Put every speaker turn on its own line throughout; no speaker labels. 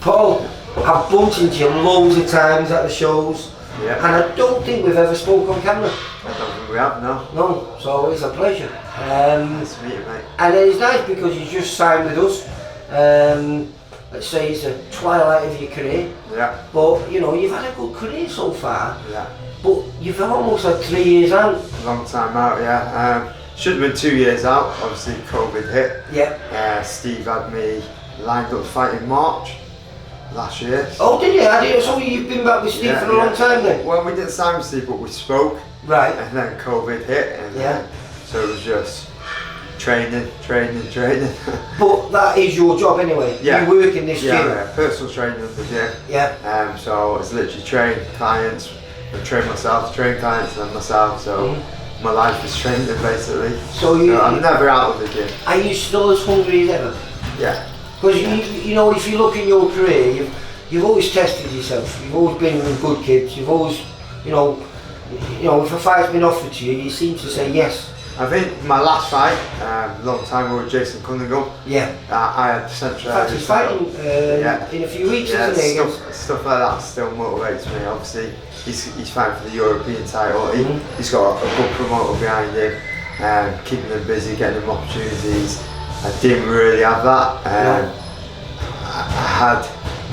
Paul, I've bumped into you loads of times at the shows,
Yeah.
and I don't think we've ever spoke on camera.
I don't think we have, no.
No, so it's a pleasure.
Nice to meet you, mate.
And it's nice because you just signed with us. Let's say it's the twilight of your career,
Yeah.
but you know, you've had a good career so far,
Yeah.
but you've almost had 3 years out.
Long time out, yeah. Should have been 2 years out. Obviously, COVID hit.
Yeah.
Steve had me lined up to fight in March last year.
Oh, did you? So you've been back with Steve
Yeah,
for a long time then?
Well, we didn't sign with Steve, but we spoke.
Right.
And then COVID hit, and
Yeah.
so it was just training.
But that is your job anyway.
Yeah.
You work in this gym.
Yeah, personal training at the gym.
Yeah.
So it's literally train clients, and train myself, train clients, and myself. So my life is training basically.
So
I'm never out of the gym.
Are you still as hungry as ever?
Yeah.
Because you know, if you look in your career, you've always tested yourself. You've always been with good kids. You've always, you know, if a fight's been offered to you, you seem to say yes.
I think my last fight, long time ago with Jason Cunningham.
Yeah.
I had central.
In fact, he's fighting in a few weeks, isn't he?
Stuff like that still motivates me. Obviously, he's fighting for the European title. He's got a good promoter behind him, keeping him busy, getting him opportunities. I didn't really have that. I had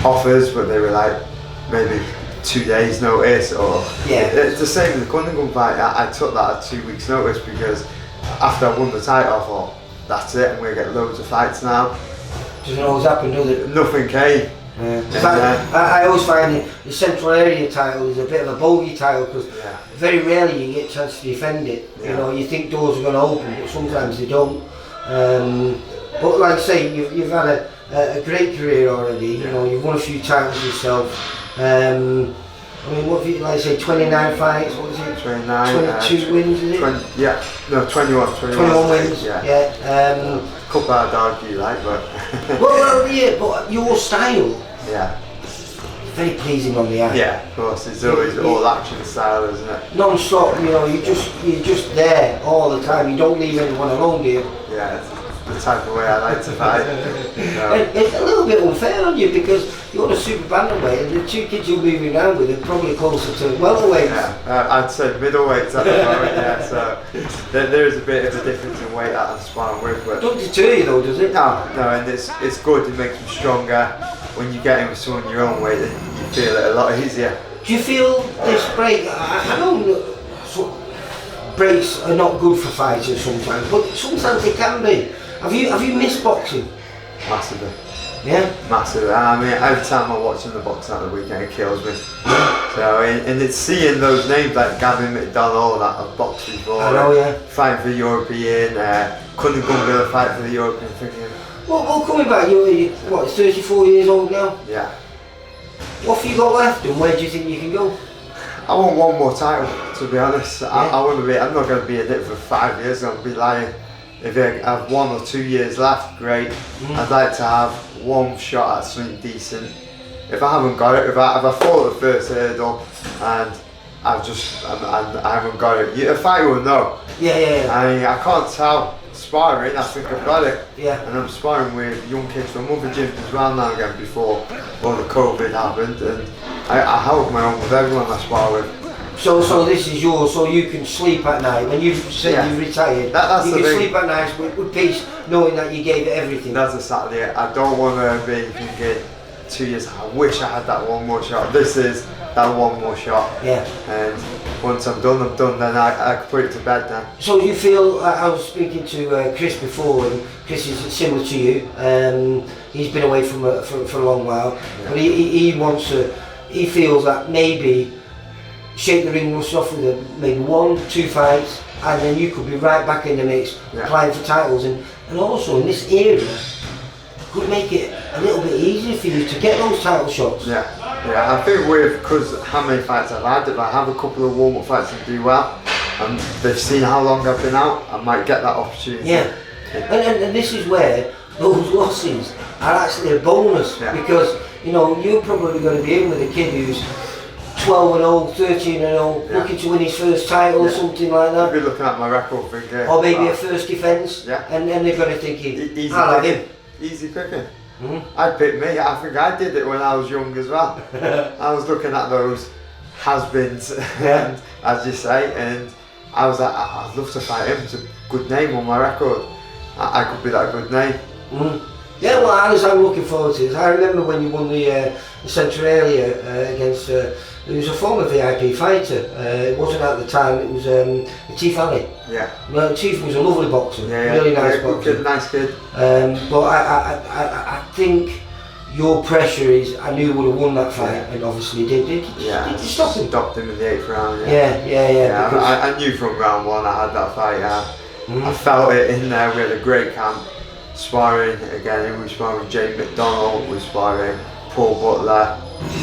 offers, but they were like maybe 2 days notice, or it's the same with the Cunningham fight. I took that at 2 weeks notice because after I won the title, I thought that's it, I'm going to get loads of fights now.
Doesn't always happen, does it?
Nothing came.
I always find the central area title is a bit of a bogey title because very rarely you get a chance to defend it. You know, you think doors are going to open, but sometimes they don't. But like I say, you've had a great career already. You know, you've won a few titles yourself. I mean, what have you, like I say, 29 fights, what is it?
29.
22 wins, is it?
21
wins.
Yeah. Couple I'd argue, like, but.
well, yeah, but your style.
Yeah.
Very pleasing on the eye.
Yeah, of course. It's always all action style, isn't it?
Non-stop, you know. You're just there all the time. You don't leave anyone alone, do you?
Yeah. The type of way I like to fight.
It's a little bit unfair on you because you're a super bantamweight and the two kids you're moving around with are probably closer to welterweights.
Yeah, I'd say middleweights at the moment, yeah, so there is a bit of a difference in weight that I'm sparring with. But
don't deter you though, does it?
No, and it's good, it makes you stronger. When you get in with someone your own weight, then you feel it a lot easier.
Do you feel this break, I know breaks are not good for fighters sometimes, but sometimes they can be. Have you missed boxing?
Massively.
Yeah?
Massively. I mean, every time I watch the boxing at the weekend, it kills me. So, and it's seeing those names like Gavin McDonnell that I've boxed before.
I know, yeah.
Fighting for the European, Cunningham will fight for the European thinking.
Well, coming back, you're 34 years old now?
Yeah.
What have you got left and where do you think you can go?
I want one more title, to be honest. Yeah. I'm not going to be in it for 5 years, I'm going to be lying. If I have 1 or 2 years left, great. I'd like to have one shot at something decent. If I haven't got it, if I fall at the first hurdle and I haven't got it, a fighter will know.
Yeah.
I mean, I can't tell. Sparring, I think I've got it.
Yeah.
And I'm sparring with young kids from other gyms as well now again before all the COVID happened, and I hold my own with everyone I spar with.
So this is yours, so you can sleep at night. When you've said you've retired,
that's
you can sleep at night with peace, knowing that you gave it everything.
That's exactly it. I don't want to be thinking 2 years, I wish I had that one more shot. This is that one more shot. Yeah. And once I'm done, then I can put it to bed then.
So you feel, I was speaking to Chris before, and Chris is similar to you. He's been away for a long while, but he wants to, he feels that maybe shake the ring rust off with maybe 1-2 fights, and then you could be right back in the mix, applying for titles, and also in this era could make it a little bit easier for you to get those title shots.
Yeah, I think because how many fights I've had, if I have a couple of warm-up fights and do well, and they've seen how long I've been out, I might get that opportunity.
Yeah, and this is where those losses are actually a bonus, because you know you're probably going to be in with a kid who's 12-0, 13-0, looking to win his first title or something like that.
You'll be looking at my record thinking,
or maybe a first defence, and then they're going to think, I'll have him.
Easy picking. I'd pick me. I think I did it when I was young as well. I was looking at those has-beens, and as you say, and I was like, I'd love to fight him. It's a good name on my record. I could be that good name.
Yeah, well, I'm looking forward to this. I remember when you won the Centralia against, it was a former VIP fighter. It wasn't at the time, it was Chief Ali.
Yeah.
Well, Chief was a lovely boxer, really nice boxer.
Nice kid.
But I think your pressure is, I knew would have won that fight, and obviously did you stop him?
Stopped him in the 8th round,
Yeah.
I knew from round 1 I had that fight. I felt it in there. We had a great camp. Sparring again, we were sparring with Jay McDonald, we were sparring Paul Butler,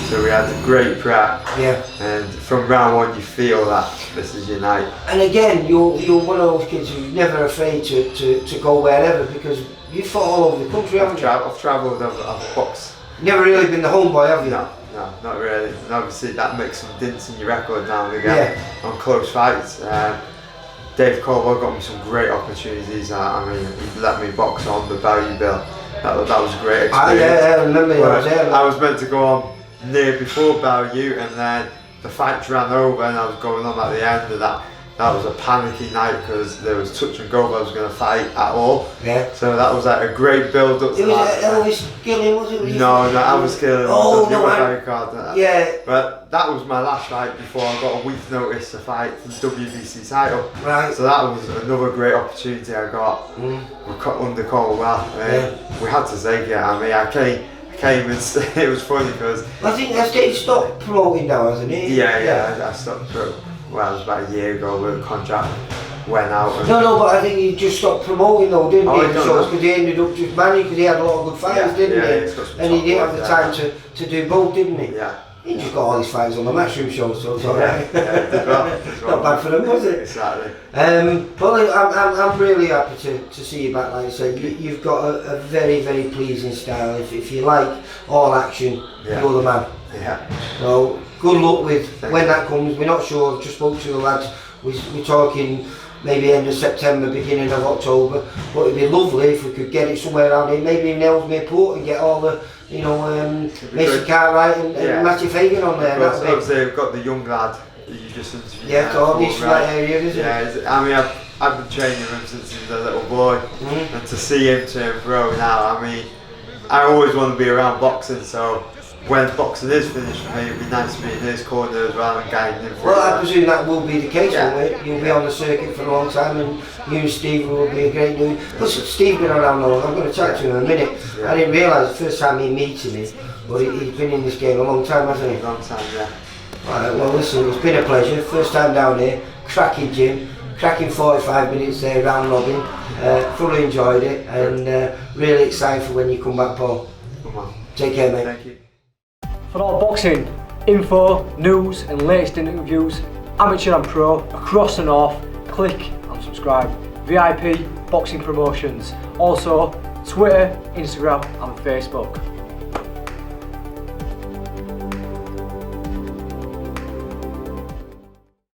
so we had a great prep.
Yeah.
And from round 1 you feel that this is your night.
And again, you're one of those kids who's never afraid to go wherever, because you fought all over the country, haven't you?
I've travelled, I've boxed.
Never really been the homeboy, have you?
No, not really. And obviously that makes some dents in your record now and again on close fights. Dave Caldwell got me some great opportunities. I mean, he let me box on the value bill. That was a great experience.
I remember
I was meant to go on near before value, and then the fight ran over and I was going on at the end of that. That was a panicky night because there was touch and go if I was going to fight at all.
Yeah.
So that was like a great build up to that.
It was Elvis Gilliam, was it?
No, Elvis Gilliam.
Oh, no, yeah.
But that was my last fight before I got a week's notice to fight for the WBC title.
Right.
So that was another great opportunity I got. We cut under Caldwell. We had to take it. I mean, I came and it was funny because
I think Dave stopped promoting now, hasn't he?
Yeah. I stopped. Well, it was about a year ago where the contract went out. And
No, but I think he just stopped promoting though, didn't he? Because he ended up just managing, because he had a lot of good fights, didn't he? And he didn't have the time to do both, didn't he?
Yeah.
He just got all his fights on the Matchroom show, so it's alright.
Not
bad for him, was it?
Exactly.
Well, I'm really happy to see you back. Like I said, you've got a very, very pleasing style. If you like all action, you're the man.
Yeah.
So good luck with when that comes. We're not sure. I've just spoke to the lads. We're talking maybe end of September, beginning of October. But it'd be lovely if we could get it somewhere around here, maybe in Ellesmere Port, and get all the, Mason Cartwright and Matthew Fagan on there.
Obviously, we've got the young lad that you just interviewed.
Yeah, so he's from that area, isn't
he? I mean, I've been training him since he was a little boy, and to see him turn pro now, I mean, I always want to be around boxing, so when boxing is finished for me, it'd be nice to be in his corner as well and guiding him.
Well, I presume that will be the case, won't it? You'll be on the circuit for a long time, and you and Steve will be a great dude. Plus, Steve's been around long. I'm going to chat to him in a minute. I didn't realise the first time he meeting me, but he's been in this game a long time, hasn't he?
A long time, yeah.
Alright, well listen, it's been a pleasure. First time down here, cracking gym, cracking 45 minutes there, round robin. Thoroughly enjoyed it, and really excited for when you come back, Paul.
Come on.
Take care, mate.
Thank you.
For all boxing info, news and latest interviews, amateur and pro, across the north, click and subscribe. VIP Boxing Promotions. Also Twitter, Instagram and Facebook.